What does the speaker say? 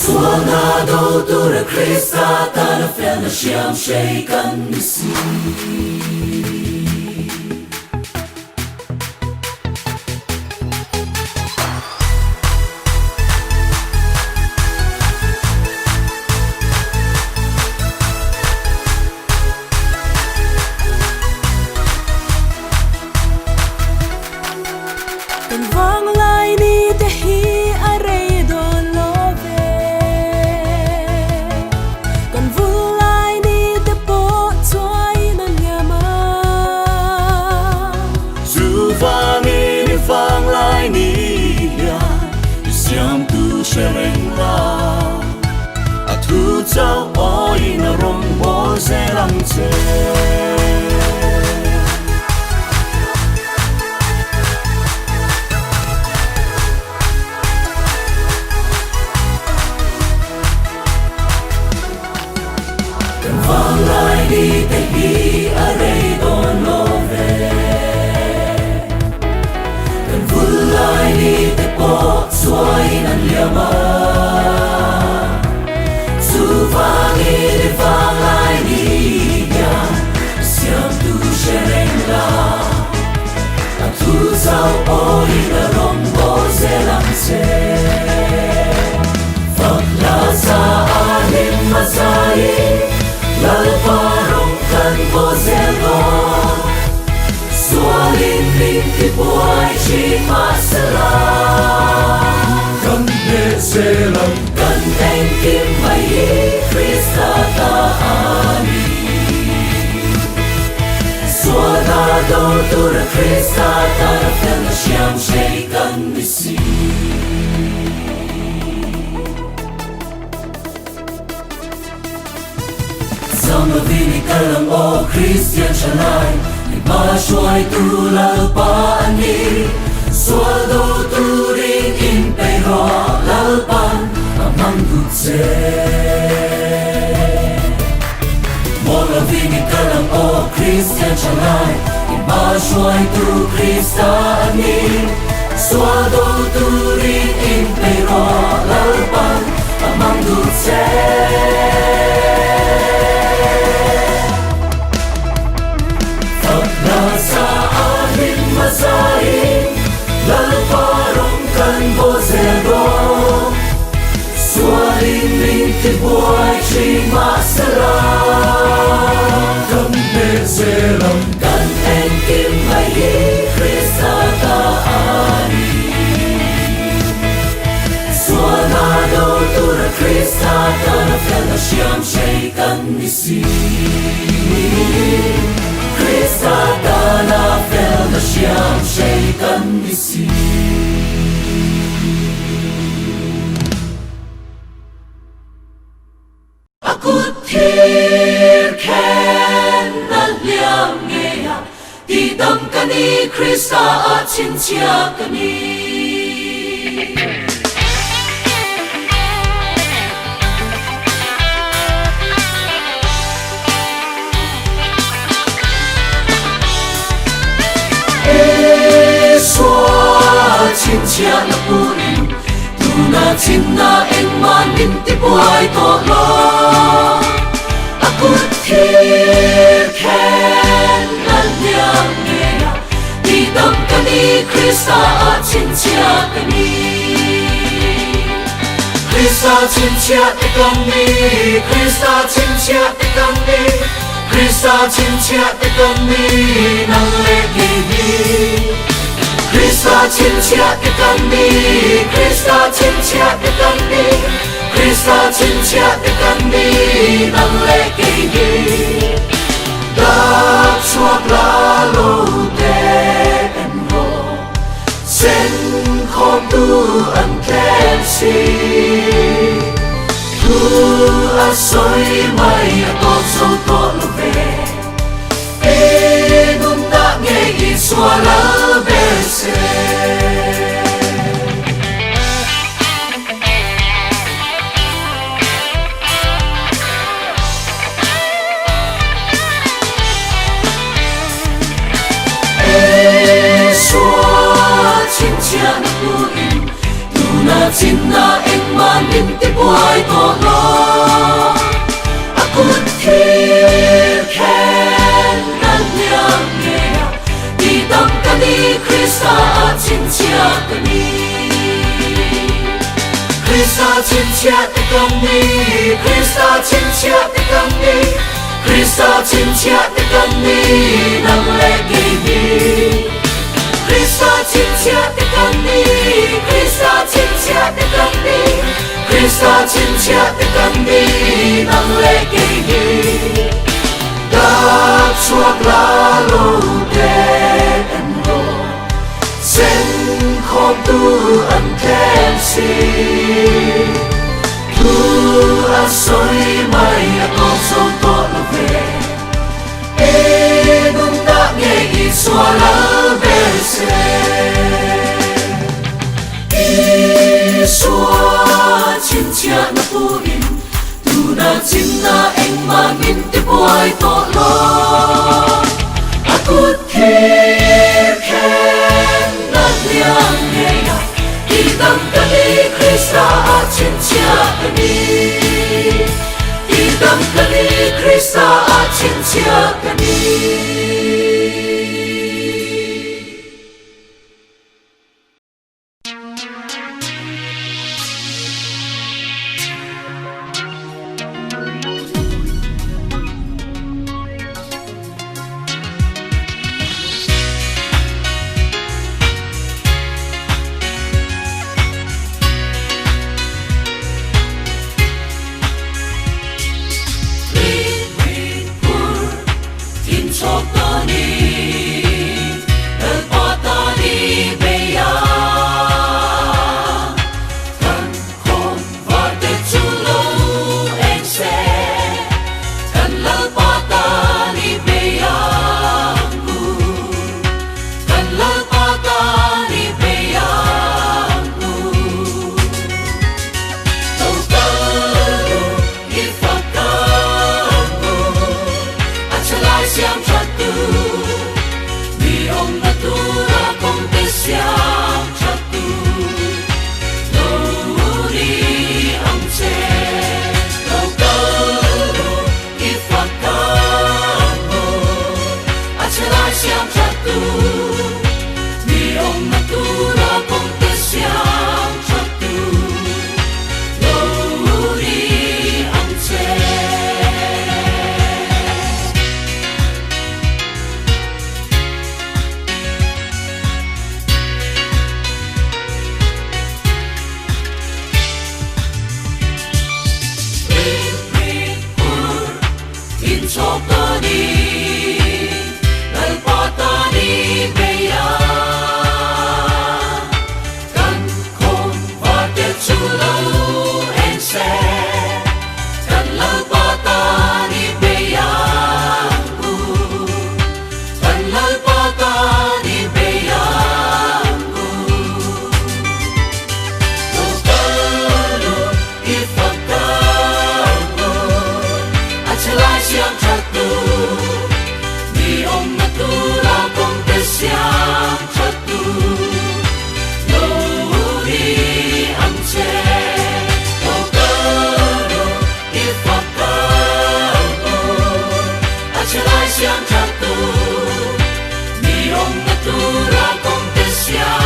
Suanado tura Krista ta fel na siam shaken si. Vang lai ni te hi arei do love kan vul lai ni te po choi na nyama Zu vang in vang lai ni ya siam tu shereng la a tu chao oi na rom bo se lang che Vang lai ni te hi arei don love Kan vul lai ni te po suai nan liama Su vang in vang lai ni ya siam tu shereng la A tu sao oi na rom bo se lam se Phật la sa alim masai Lalparong kan bozelo Sualin linki buai chi masala Kan ne selam kan engkim mai Krista ta ani Suanado tura Krista ta fel siam shaken misi Sama vini kalang o Christian shalai Ni ba shuai tu lalpa ani Suado tu ring in peiro lalpan Amang dutse Mola vini kalang o Christian shalai Ni ba shuai tu Krista ani Suado tu ring in peiro lalpan Amang dutse Sa amin masahin Lalparong kan bozelo Sualin linti buai chi masala Kan ne selam kan engkim mai Krista ta ani Suanado tura Krista ta fel na siam shaken misi Krista ta na fel na siam shaken misi Akut thir khen na liam ngeya Ti dam kani Krista a chin chia kani Chin chia na punin tu na chin na en man min ti buai to lo akut thir khen na liam ngeya ti dam kani Krista a chin chia kani Krista chin chia te kani Krista chin chia te kani Krista chin chia te kani nang le ki Krista chin chia te kani Krista chin chia te kani Krista chin chia te kani nang le ki Dak chuak la lo te en ho Sen khom tu an kem si Tu a soi mai a tot so to lo ve E nun ta nge i swala bese chin chia na puin tu na chin na en man minti buhay tolo akut ken nan liang ngea di dam kani Krista chin chia kani Krista chin chia kani Krista chin chia kani Krista chin chia kani nang le gi Krista chin chia kani Krista chin chia kani Krista chin chia kani nang le gi da chuak la lo de en ro sen khom tu an kem si tu a soi mai a con son to lo ve e nun da nge I sua la verse I sua chin chia na pu in tu na chin na eng ma min ti buai to lo akut ken na liang nge ya I dam kani Krista chin chia kani I dam kani Krista chin chia kani Siang jatuh, ni om natura kong te siang.